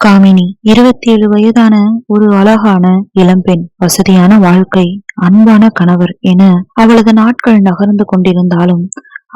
காமினி 27 வயதான ஒரு அழகான இளம்பெண். வசதியான வாழ்க்கை, அன்பான கணவர் என அவளது நாட்கள் நகர்ந்து கொண்டிருந்தாலும்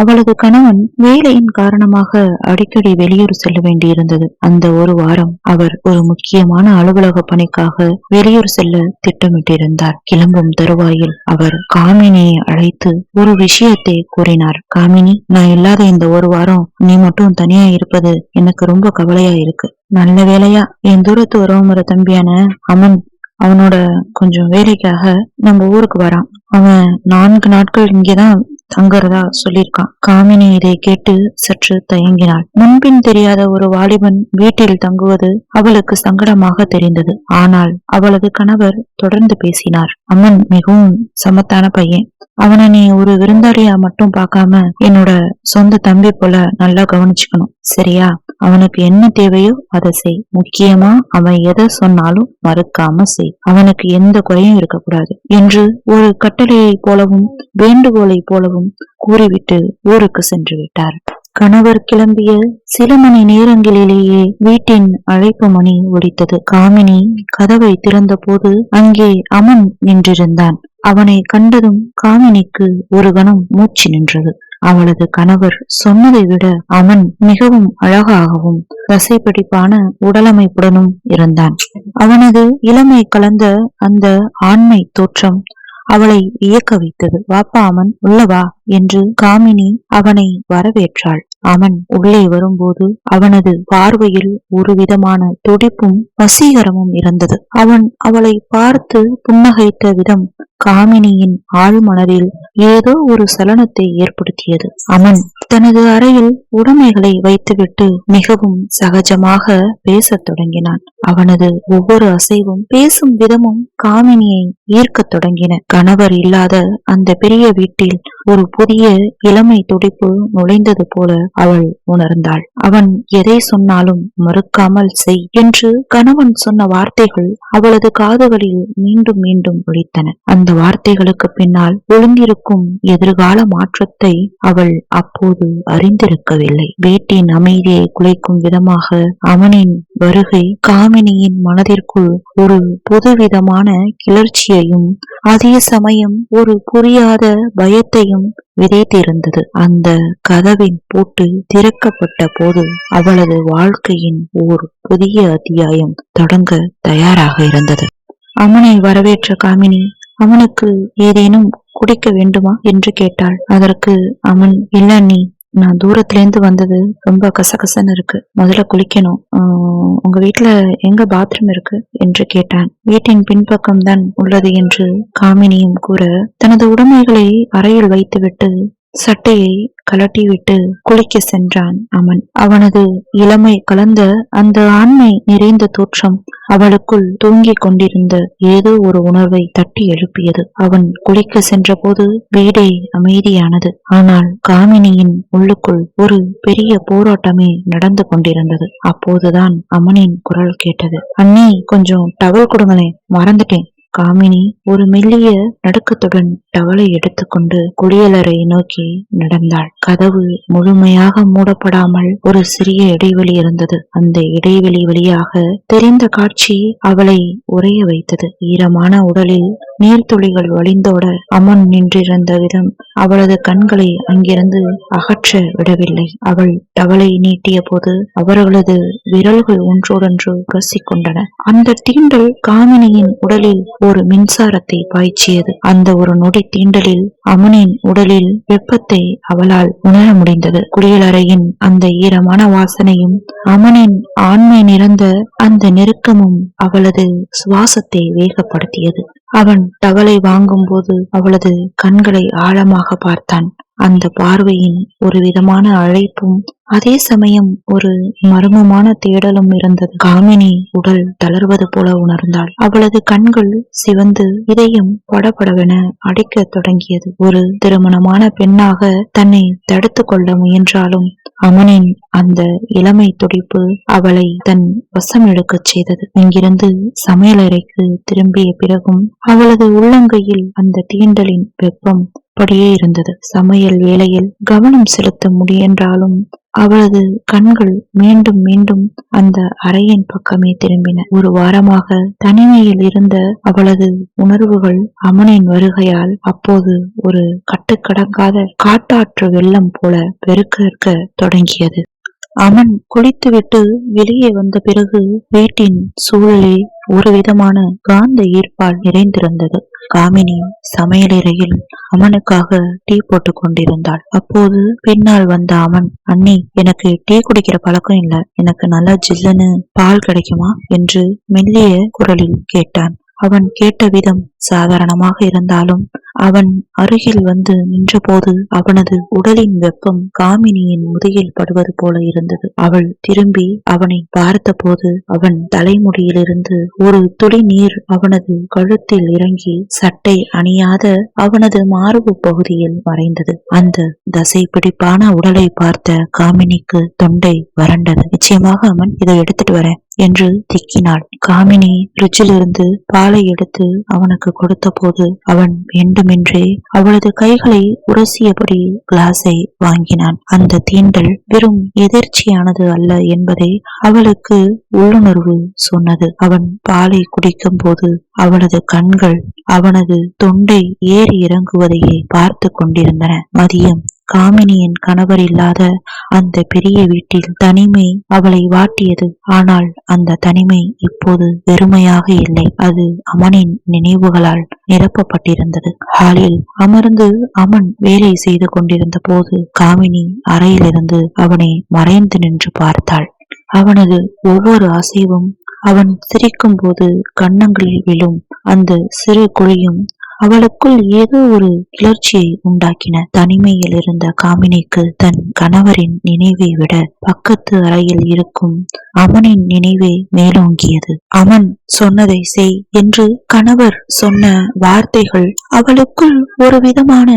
அவளது கணவன் வேலையின் காரணமாக அடிக்கடி வெளியூர் செல்ல வேண்டியிருந்தது. அந்த ஒரு வாரம் அவர் ஒரு முக்கியமான அலுவலக பணிக்காக வெளியூர் செல்ல திட்டமிட்டிருந்தார். கிளம்பும் தருவாயில் அவர் காமினியை அழைத்து ஒரு விஷயத்தை கூறினார். காமினி, நான் இல்லாத இந்த ஒரு வாரம் நீ மட்டும் தனியா இருப்பது எனக்கு ரொம்ப கவலையா இருக்கு. நல்ல வேலையா என் தூரத்து உறவுமுறை தம்பியான அமன் அவனோட கொஞ்சம் வேலைக்காக நம்ம ஊருக்கு வரான். அவன் 4 நாட்கள் இங்கேதான் தங்கறதா சொல்லியிருக்கான். காமினி இதை கேட்டு சற்று தயங்கினாள். முன்பின் தெரியாத ஒரு வாலிபன் வீட்டில் தங்குவது அவளுக்கு சங்கடமாக தெரிந்தது. ஆனால் அவளது கணவர் தொடர்ந்து பேசினார். அம்மன் மிகவும் சமத்தான பையன். அவனை நீ ஒரு விருந்தாளியா மட்டும் பார்க்காம என்னோட சொந்த தம்பி போல நல்லா கவனிச்சுக்கணும், சரியா? அவனுக்கு என்ன தேவையோ அதை செய். முக்கியமா அவன் எதை சொன்னாலும் மறுக்காம செய். அவனுக்கு எந்த குறையும் இருக்கக்கூடாது என்று ஒரு கட்டளையை போலவும் வேண்டுகோளை போலவும் கூறிவிட்டு ஊருக்கு சென்று விட்டார். கணவர் கிளம்பிய சில மணி நேரங்களிலேயே வீட்டின் அழைப்பு மணி ஒலித்தது. காமினி கதவை திறந்த போது அங்கே அமன் நின்றிருந்தான். அவனை கண்டதும் காமினிக்கு ஒரு கணம் மூச்சு நின்றது. அவளது கணவர் சொன்னதை விட அமன் மிகவும் அழகாகவும் தசைப்பிடிப்பான உடலமைப்புடனும் இருந்தான். அவனது இளமை கலந்த அந்த ஆண்மை தோற்றம் அவளை வியக்க வைத்தது. வாப்பா அமன், உள்ளவா என்று காமினி அவனை வரவேற்றாள். அவன் உள்ளே வரும்போது அவனது பார்வையில் ஒரு விதமான துடிப்பும் வசீகரமும் இருந்தது. அவன் அவளை பார்த்து புன்னகைத்த விதம் காமினியின் ஆழ்மனதில் ஏதோ ஒரு சலனத்தை ஏற்படுத்தியது. அமன் தனது அறையில் உடைமைகளை வைத்துவிட்டு மிகவும் சகஜமாக பேசத் தொடங்கினான். அவனது ஒவ்வொரு அசைவும் பேசும் விதமும் காமினியை ஈர்க்கத் தொடங்கின. கணவர் இல்லாத அந்த பெரிய வீட்டில் ஒரு புதிய இளமை துடிப்பு நுழைந்தது போல அவள் உணர்ந்தாள். அவன் எதை சொன்னாலும் மறுக்காமல் செய் என்று கணவன் சொன்ன வார்த்தைகள் அவளது காதுகளில் மீண்டும் மீண்டும் ஒலித்தன. அந்த வார்த்தைகளுக்கு பின்னால் ஒளிந்திருக்கும் எதிர்கால மாற்றத்தை அவள் அப்போது அறிந்திருக்கவில்லை. வீட்டின் அமைதியை குலைக்கும் விதமாக அவனின் வருகை காமினியின் மனதிற்குள் ஒரு புதுவிதமான கிளர்ச்சியையும் அதே சமயம் ஒரு புரியாத பயத்தையும் விதைத்திருந்தது. அந்த கதவின் பூட்டு திறக்கப்பட்ட போது அவளது வாழ்க்கையின் ஓர் புதிய அத்தியாயம் தொடங்க தயாராக இருந்தது. அமனை வரவேற்ற காமினி அவனுக்கு ஏதேனும் குடிக்க வேண்டுமா என்று கேட்டாள். அதற்கு அமன், இல்ல நீ, நான் தூரத்திலேருந்து வந்தது ரொம்ப கசகசன்னு இருக்கு, முதல்ல குளிக்கணும். உங்க வீட்டுல எங்க பாத்ரூம் இருக்கு என்று கேட்டான். வீட்டின் பின்பக்கம் தான் உள்ளது என்று காமினியும் கூற தனது உடைமைகளை அறையில் வைத்துவிட்டு சட்டையை கலட்டிவிட்டு குளிக்க சென்றான் அமன். அவனது இளமை கலந்த அந்த ஆண்மை நிறைந்த தோற்றம் அவளுக்குள் தூங்கிக் கொண்டிருந்த ஏதோ ஒரு உணர்வை தட்டி எழுப்பியது. அவன் குளிக்க சென்ற போது வீடே அமைதியானது. ஆனால் காமினியின் உள்ளுக்குள் ஒரு பெரிய போராட்டமே நடந்து கொண்டிருந்தது. அப்போதுதான் அமனின் குரல் கேட்டது. அண்ணி, கொஞ்சம் டவல் கொடுங்களேன், மறந்துட்டேன். காமினி ஒரு மெல்லிய நடுக்கத்துடன் டவலை எடுத்துக்கொண்டு குளியலறை நோக்கி நடந்தாள். கதவு முழுமையாக மூடப்படாமல் ஒரு சிறிய இடைவெளி இருந்தது. அந்த இடைவெளி வழியாக தெரிந்த காட்சி அவளை உறைய வைத்தது. ஈரமான உடலில் நீர்த்துளிகள் வழிந்தோட அமன் நின்றிருந்த விதம் அவளது கண்களை அங்கிருந்து அகற்ற விடவில்லை. அவள் டவலை நீட்டிய போது அவர்களது விரல்கள் ஒன்றோடொன்று உரசிக்கொண்டன. அந்த தீண்டல் காமினியின் உடலில் ஒரு மின்சாரத்தை பாய்ச்சியது. அந்த ஒரு நொடி தீண்டலில் அமனின் உடலில் வெப்பத்தை அவளால் உணர முடிந்தது. குளியலறையின் அந்த ஈரமான வாசனையும் அமனின் ஆண்மை நிறைந்த அந்த நெருக்கமும் அவளது சுவாசத்தை வேகப்படுத்தியது. அவன் டவலை வாங்கும் போது அவளது கண்களை ஆழமாக பார்த்தான். அந்த பார்வையின் ஒரு விதமான அழைப்பும் அதே சமயம் ஒரு மர்மமான தேடலும் இருந்தது. காமினி உடல் தளர்வது போல உணர்ந்தாள். அவளது கண்கள் சிவந்து இதயம் படபடவென அடிக்க தொடங்கியது. ஒரு திருமணமான பெண்ணாக தன்னை தடுத்து கொள்ள முயன்றாலும் அமனின் அந்த இளமை துடிப்பு அவளை தன் வசம் எடுக்கச் செய்தது. இங்கிருந்து சமையலறைக்கு திரும்பிய பிறகும் அவளது உள்ளங்கையில் அந்த தீண்டலின் வெப்பம் அப்படியே இருந்தது. சமையல் வேளையில் கவனம் செலுத்த முயன்றாலும் அவளது கண்கள் மீண்டும் மீண்டும் அந்த அறையின் பக்கமே திரும்பின. ஒரு வாரமாக தனிமையில் இருந்த அவளது உணர்வுகள் அமனின் வருகையால் அப்போது ஒரு கட்டுக்கடங்காத காட்டாற்று வெள்ளம் போல பெருக்க தொடங்கியது. அமன் குளித்துவிட்டு வெளியே வந்த பிறகு வீட்டின் சூழலே ஒரு விதமான காந்த ஈர்ப்பால் நிறைந்திருந்தது. காமினி சமையலறையில் அமனுக்காக டீ போட்டு கொண்டிருந்தாள். அப்போது பின்னால் வந்த அமன், அண்ணி, எனக்கு டீ குடிக்கிற பழக்கம் இல்ல, எனக்கு நல்லா ஜில்லுன்னு பால் கிடைக்குமா என்று மெல்லிய குரலில் கேட்டான். அவன் கேட்ட விதம் சாதாரணமாக இருந்தாலும் அவன் அருகில் வந்து நின்றபோது அவனது உடலின் வெப்பம் காமினியின் முதுகில் படுவது போல இருந்தது. அவள் திரும்பி அவனை பார்த்த போது அவன் தலைமுடியிலிருந்து ஒரு துளி நீர் அவனது கழுத்தில் இறங்கி சட்டை அணியாத அவனது மார்பு பகுதியில் மறைந்தது. அந்த தசை பிடிப்பான உடலை பார்த்த காமினிக்கு தொண்டை வறண்டது. நிச்சயமாக அமன், இதை எடுத்துட்டு வரேன் என்று திக்கினாள். காமினி ஃப்ரிட்ஜிலிருந்து பாலை எடுத்து அவனுக்கு கொடுத்த போது அவன் வேண்டுமென்றே அவளது கைகளை உரசியபடி கிளாஸை வாங்கினான். அந்த தீண்டல் வெறும் எதிர்ச்சியானது அல்ல என்பதை அவளுக்கு உள்ளுணர்வு சொன்னது. அவன் பாலை குடிக்கும் போது அவளது கண்கள் அவனது தொண்டை ஏறி இறங்குவதையே பார்த்து கொண்டிருந்தன. மதியம் காமினியின் கணவர் இல்லாத அந்த பெரிய வீட்டில் தனிமை அவளை வாட்டியது. ஆனால் அந்த தனிமை இப்போது வெறுமையாக இல்லை, அது அமனின் நினைவுகளால் நிரப்பப்பட்டிருந்தது. ஹாலில் அமர்ந்து அமன் வேலை செய்து கொண்டிருந்த போது காமினி அறையிலிருந்து அவனை மறைந்து நின்று பார்த்தாள். அவனது ஒவ்வொரு அசைவும், அவன் சிரிக்கும் போது கன்னங்களில் விழும் அந்த சிறு குழியும் அவளுக்குள் ஏதோ ஒரு கிளர்ச்சியை உண்டாக்கின. தனிமையில் இருந்த காமினிக்கு தன் கணவரின் நினைவை விட பக்கத்து அறையில் இருக்கும் அமனின் நினைவே மேலோங்கியது. அமன் சொன்னதை செய் என்று கணவர் சொன்ன வார்த்தைகள் அவளுக்குள் ஒரு விதமான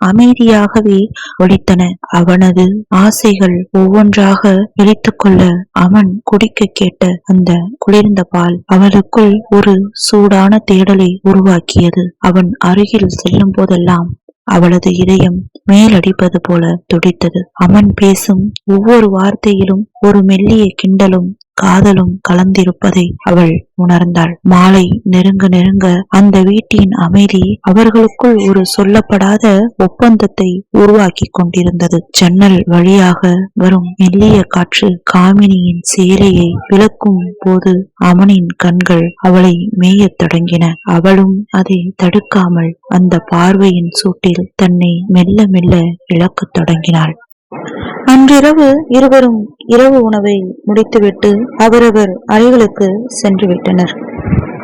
அமைதியாகவே ஒலித்தன. அவனது ஆசைகள் ஒவ்வொன்றாக இழைத்துக் கொள்ள அமன் குடிக்க கேட்ட அந்த குளிர்ந்த பால் அவளுக்குள் ஒரு சூடான தேடலை உருவாக்கியது. அவன் அருகில் செல்லும் போதெல்லாம் அவளது இதயம் மேலடிப்பது போல துடித்தது. அமன் பேசும் ஒவ்வொரு வார்த்தையிலும் ஒரு மெல்லிய கிண்டலும் காதலும் கலந்திருப்பதை அவள் உணர்ந்தாள். மாலை நெருங்க நெருங்க அந்த வீட்டின் அமைதி அவர்களுக்குள் ஒரு சொல்லப்படாத ஒப்பந்தத்தை உருவாக்கி கொண்டிருந்தது. ஜன்னல் வழியாக வரும் மெல்லிய காற்று காமினியின் சேலையை விளக்கும் போது அமனின் கண்கள் அவளை மேயத் தொடங்கின. அவளும் அதை தடுக்காமல் அந்த பார்வையின் சூட்டில் தன்னை மெல்ல மெல்ல இழக்கத் தொடங்கினாள். அன்றிரவு இருவரும் இரவு உணவை முடித்துவிட்டு அவரவர் அறைகளுக்கு சென்று விட்டனர்.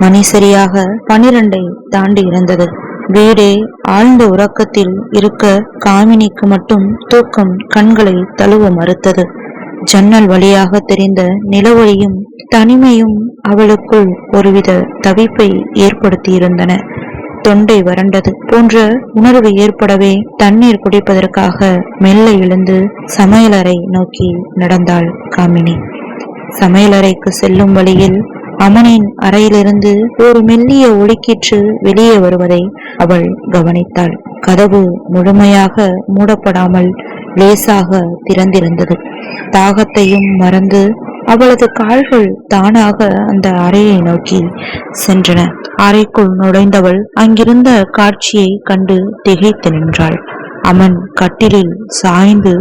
மணி சரியாக 12 தாண்டி இருந்தது. வீடே ஆழ்ந்த உறக்கத்தில் இருக்க காமினிக்கு மட்டும் தூக்கம் கண்களை தழுவ மறுத்தது. ஜன்னல் வழியாக தெரிந்த நிலவொளியும் தனிமையும் அவளுக்குள் ஒருவித தவிப்பை ஏற்படுத்தியிருந்தன. தொண்டை வறண்டது போன்ற உணர்வு ஏற்படவே தண்ணீர் குடிப்பதற்காக மெல்ல எழுந்து சமையலறை நோக்கி நடந்தாள் காமினி. சமையலறைக்கு செல்லும் வழியில் அமனின் அறையிலிருந்து ஒரு மெல்லிய ஒளிக்கீற்று வெளியே வருவதை அவள் கவனித்தாள். கதவு முழுமையாக மூடப்படாமல் லேசாக திறந்திருந்தது. தாகத்தையும் மறந்து அவளது கால்கள் தானாக அந்த அறையை நோக்கி சென்றன. அறைக்குள் நுழைந்தவள் அங்கிருந்த காட்சியை கண்டு திகைத்து நின்றாள். அமன் கட்டிலில் சாய்ந்து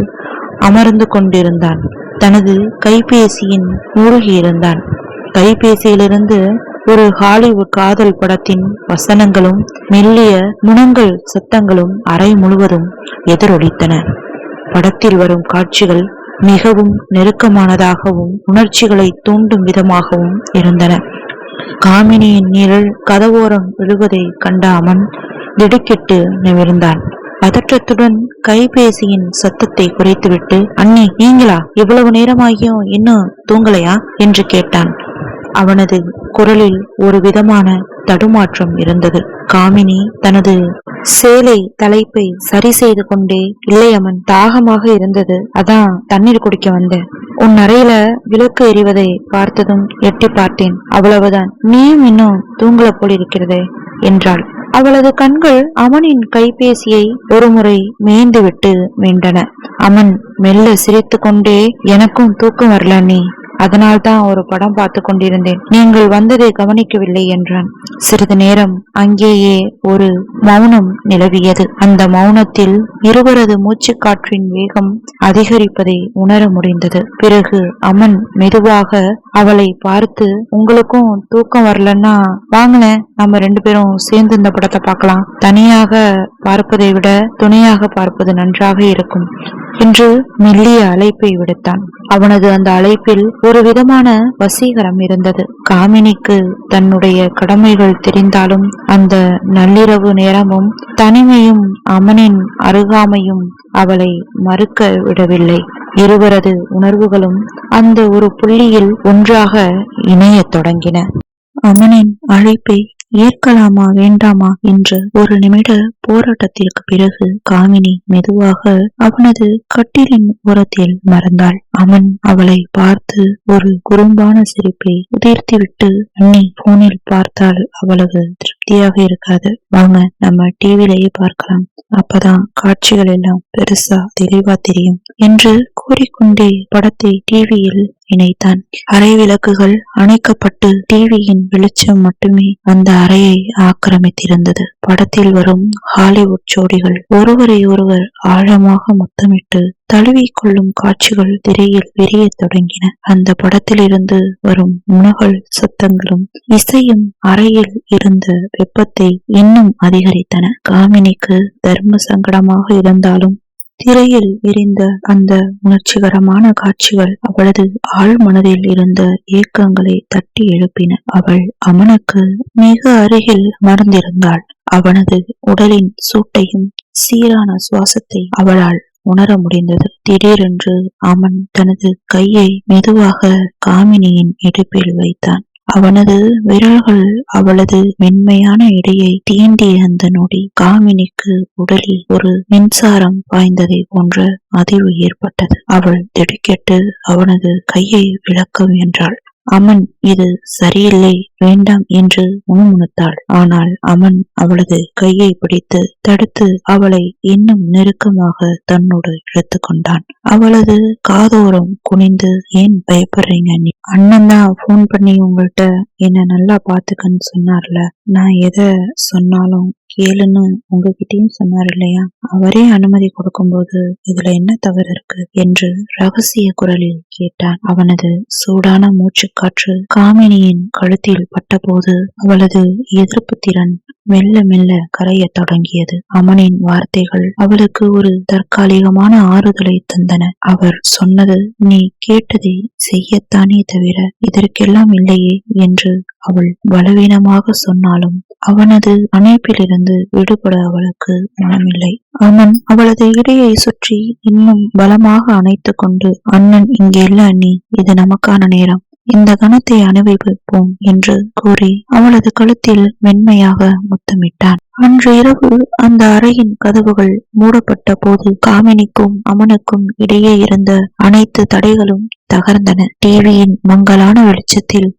அமர்ந்து கொண்டிருந்தான். தனது கைபேசியின் மூழ்கியிருந்தான். கைபேசியிலிருந்து ஒரு ஹாலிவுட் காதல் படத்தின் வசனங்களும் மெல்லிய முனங்கள் சத்தங்களும் அறை முழுவதும் எதிரொலித்தன. படத்தில் வரும் காட்சிகள் மிகவும் நெருக்கமானதாகவும் உணர்ச்சிகளை தூண்டும் விதமாகவும் இருந்தன. காமினியின் நிழல் கதவோரம் விழுவதை கண்ட அமன் திடுக்கிட்டு நிமிர்ந்தான். பதற்றத்துடன் கைபேசியின் சத்தத்தை குறைத்துவிட்டு, அண்ணி, நீங்களா? இவ்வளவு நேரமாகியும் இன்னும் தூங்கலையா என்று கேட்டான். அவனது குரலில் ஒரு விதமான தடுமாற்றம் இருந்தது. காமினி தனது சேலை தலைப்பை சரி செய்து கொண்டே, இல்லை அமன், தாகமாக இருந்தது, அதான் தண்ணீர் குடிக்க வந்தேன். உன் அறையில விளக்கு எறிவதை பார்த்ததும் எட்டி பார்த்தேன், அவ்வளவுதான். நீயும் இன்னும் தூங்கல போல் இருக்கிறதே என்றாள். அவளது கண்கள் அமனின் கைபேசியை ஒருமுறை மேய்ந்துவிட்டு மீண்டன. அமன் மெல்ல சிரித்து கொண்டே, எனக்கும் தூக்கம் வரல நீ, அதனால்தான் ஒரு படம் பார்த்து கொண்டிருந்தேன், நீங்கள் வந்ததை கவனிக்கவில்லை என்றான். சிறிது நேரம் அங்கேயே ஒரு மௌனம் நிலவியது. அந்த மௌனத்தில் இருவரது மூச்சுக்காற்றின் வேகம் அதிகரிப்பதை உணர முடிந்தது. பிறகு அமன் மெதுவாக அவளை பார்த்து, உங்களுக்கும் தூக்கம் வரலன்னா வாங்கின, நம்ம 2 பேரும் சேர்ந்து இந்த படத்தை பார்க்கலாம், தனியாக பார்ப்பதை விட துணையாக பார்ப்பது நன்றாக இருக்கும் என்று மெல்லிய அழைப்பை விடுத்தான். அவனது அந்த அழைப்பில் ஒரு விதமான வசீகரம் இருந்தது. காமினிக்கு தன்னுடைய கடமைகள் தெரிந்தாலும் அந்த நள்ளிரவு நேரமும் தனிமையும் அமனின் அருகாமையும் அவளை மறுக்க விடவில்லை. இருவரது உணர்வுகளும் அந்த ஒரு புள்ளியில் ஒன்றாக இணையத் தொடங்கின. அமனின் அழைப்பை ஏற்கலாமா வேண்டாமா என்ற ஒரு நிமிட போராட்டத்திற்கு பிறகு காமினி மெதுவாக அவனது கட்டிலின் ஓரத்தில் மறந்தாள். அமன் அவளை பார்த்து ஒரு குறும்பான சிரிப்பை உதிர்த்திவிட்டு, அண்ணி போனில் பார்த்தால் அவ்வளவு திருப்தியாக இருக்காது, வாங்க நம்ம டிவிலேயே பார்க்கலாம், அப்பதான் காட்சிகள் எல்லாம் பெருசா தெளிவா தெரியும் என்று கூறிக்கொண்டே படத்தை டிவியில் இணைத்தான். அறை விளக்குகள் அணைக்கப்பட்டு டிவியின் வெளிச்சம் மட்டுமே அந்த அறையை ஆக்கிரமித்திருந்தது. படத்தில் வரும் ஹாலிவுட் ஜோடிகள் ஒருவரை ஒருவர் ஆழமாக முத்தமிட்டு தழுவிக்கொள்ளும் காட்சிகள் திரையில் விரிய தொடங்கின. அந்த படத்திலிருந்து வரும் முனகல் சத்தங்களும் இசையும் அறையில் இருந்த வெப்பத்தை இன்னும் அதிகரித்தன. காமினிக்கு தர்ம சங்கடமாக இருந்தாலும் திரையில் விரிந்த அந்த உணர்ச்சிகரமான காட்சிகள் அவளது ஆழ் மனதில் இருந்த ஏக்கங்களை தட்டி எழுப்பின. அவள் அமனுக்கு மிக அருகில் அமர்ந்திருந்தாள். அவனது உடலின் சூட்டையும் சீரான சுவாசத்தை அவளால் உணர முடிந்தது. திடீரென்று அமன் தனது கையை மெதுவாக காமினியின் இடுப்பில் வைத்தான். அவனது விரல்கள் அவளது மென்மையான இடையை தீண்டிய அந்த நொடி காமினிக்கு உடலில் ஒரு மின்சாரம் பாய்ந்ததை போன்ற அதிர்வு ஏற்பட்டது. அவள் திடுக்கிட்டு அவனது கையை விலக்க முயன்றாள். அமன் இது சரியில்லை, வேண்டாம் என்று முணுமுணுத்தாள். ஆனால் அமன் அவளது கையை பிடித்து தடுத்து அவளை இன்னும் நெருக்கமாக தன்னோடு இழுத்து கொண்டான். அவளது காதோரம் குனிந்து, ஏன் பயப்படுறீங்க, அண்ணன் தான் போன் பண்ணி உங்கள்கிட்ட என்ன நல்லா பாத்துக்கன்னு சொன்னார்ல, நான் எதை சொன்னாலும் கேளுன்னு உங்ககிட்டயும் சொன்னார் இல்லையா, அவரே அனுமதி கொடுக்கும்போது இதுல என்ன தவறு இருக்கு என்று ரகசிய குரலில் கேட்டான். அவனது சூடான மூச்சுக்காற்று காமினியின் கழுத்தில் பட்டபோது அவளது எதிர்ப்பு திறன் மெல்ல மெல்ல கரைய தொடங்கியது. அமனின் வார்த்தைகள் அவளுக்கு ஒரு தற்காலிகமான ஆறுதலை தந்தன. அவர் சொன்னது நீ கேட்டதை செய்யத்தானே தவிர இதற்கெல்லாம் இல்லையே என்று அவள் பலவீனமாக சொன்னாலும் அவனது அணைப்பிலிருந்து விடுபட அவளுக்கு மனமில்லை. அமன் அவளது இடையை சுற்றி இன்னும் பலமாக அணைத்து கொண்டு, அண்ணன் இங்கே இல்ல அண்ணி, இது நமக்கான நேரம், இந்த கணத்தை அனுபவிப்போம் என்று கூறி அவளது கழுத்தில் மென்மையாக முத்தமிட்டான். அன்று இரவு அந்த அறையின் கதவுகள் மூடப்பட்ட போது காமினிக்கும் அமனுக்கும் இடையே இருந்த அனைத்து தடைகளும் தகர்ந்தன. டிவியின் மங்கலான வெளிச்சத்தில்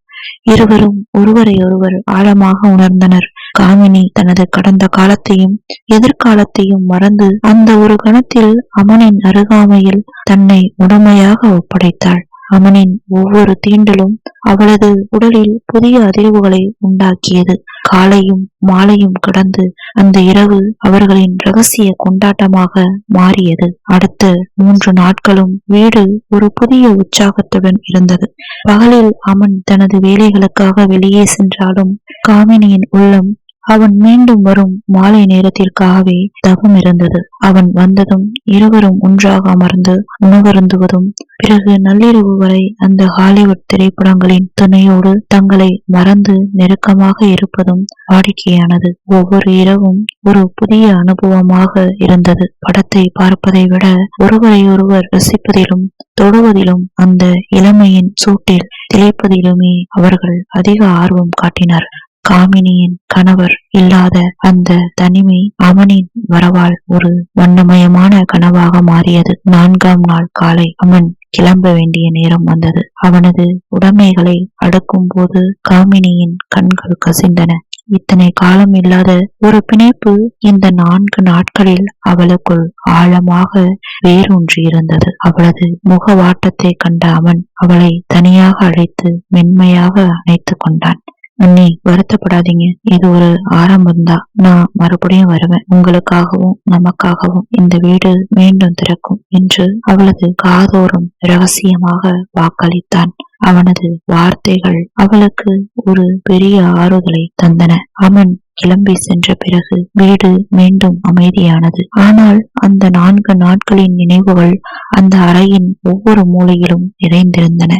இருவரும் ஒருவரை ஒருவர் ஆழமாக உணர்ந்தனர். காமினி தனது கடந்த காலத்தையும் எதிர்காலத்தையும் மறந்து அந்த ஒரு கணத்தில் அமனின் அருகாமையில் தன்னை முழுமையாக ஒப்படைத்தாள். அமனின் ஒவ்வொரு தீண்டலும் அவளது உடலில் புதிய அதிர்வுகளை உண்டாக்கியது. காலையும் மாலையும் கடந்து அந்த இரவு அவர்களின் ரகசிய கொண்டாட்டமாக மாறியது. அடுத்த 3 நாட்களும் வீடு ஒரு புதிய உற்சாகத்துடன் இருந்தது. பகலில் அமன் தனது வேலைகளுக்காக வெளியே சென்றாலும் காமினியின் உள்ளம் அவன் மீண்டும் வரும் மாலை நேரத்திற்காகவே தவம் இருந்தது. அவன் வந்ததும் இருவரும் ஒன்றாக அமர்ந்து உணவருந்துவதும், பிறகு நள்ளிரவு வரை அந்த ஹாலிவுட் திரைப்படங்களின் துணையோடு தங்களை மறந்து நெருக்கமாக இருப்பதும் வாடிக்கையானது. ஒவ்வொரு இரவும் ஒரு புதிய அனுபவமாக இருந்தது. படத்தை பார்ப்பதை விட ஒருவரை ஒருவர் ரசிப்பதிலும் தொடுவதிலும் அந்த இளமையின் சூட்டில் திளைப்பதிலுமே அவர்கள் அதிக ஆர்வம் காட்டினர். காமினியின் கணவர் இல்லாத அந்த தனிமை அமனின் வரவால் ஒரு வண்ணமயமான கனவாக மாறியது. 4ஆம் நாள் காலை அமன் கிளம்ப வேண்டிய நேரம் வந்தது. அவனது உடைமைகளை அடுக்கும் போது காமினியின் கண்கள் கசிந்தன. இத்தனை காலம் இல்லாத ஒரு பிணைப்பு இந்த 4 நாட்களில் அவளுக்குள் ஆழமாக வேரூன்றி இருந்தது. அவளது முகவாட்டத்தை கண்ட அவன் அவளை தனியாக அழைத்து மென்மையாக அணைத்து கொண்டான். அண்ணி, வருத்தப்படாதீங்க, இது ஒரு ஆரம்பம்தான். நான் மறுபடியும் வருவேன். உங்களுக்காகவும் நமக்காகவும் இந்த வீடு மீண்டும் திறக்கும் என்று அவளது காதோறும் இரகசியமாக வாக்களித்தான். அவனது வார்த்தைகள் அவளுக்கு ஒரு பெரிய ஆறுதலை தந்தன. அவன் கிளம்பி சென்ற பிறகு வீடு மீண்டும் அமைதியானது. ஆனால் அந்த 4 நாட்களின் நினைவுகள் அந்த அறையின் ஒவ்வொரு மூலையிலும் நிறைந்திருந்தன.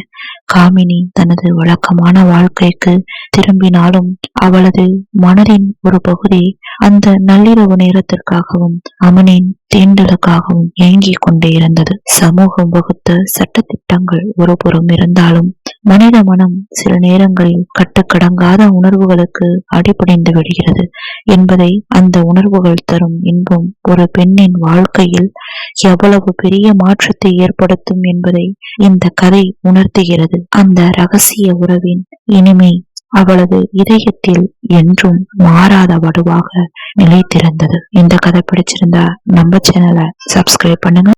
காமினி தனது வழக்கமான வாழ்க்கைக்கு திரும்பினாலும் அவளது மனதின் ஒரு பகுதி அந்த நள்ளிரவு நேரத்திற்காகவும் அவனின் தீண்டலுக்காகவும் ஏங்கிக் கொண்டே இருந்தது. சமூகம் வகுத்த சட்டத்திட்டங்கள் ஒருபுறம் இருந்தாலும் மனித மனம் சில நேரங்களில் கட்டுக்கடங்காத உணர்வுகளுக்கு அடிபணிந்து விடுகிறது என்பதை அந்த உணர்வுகள் தரும் இன்பம் ஒரு பெண்ணின் வாழ்க்கையில் எவ்வளவு பெரிய மாற்றத்தை ஏற்படுத்தும் என்பதை இந்த கதை உணர்த்துகிறது. அந்த ரகசிய உறவின் இனிமை அவளது இதயத்தில் என்றும் மாறாத வடுவாக நிலைத்திருந்தது. இந்த கதை பிடிச்சிருந்தா நம்ம சேனலை சப்ஸ்கிரைப் பண்ணுங்க.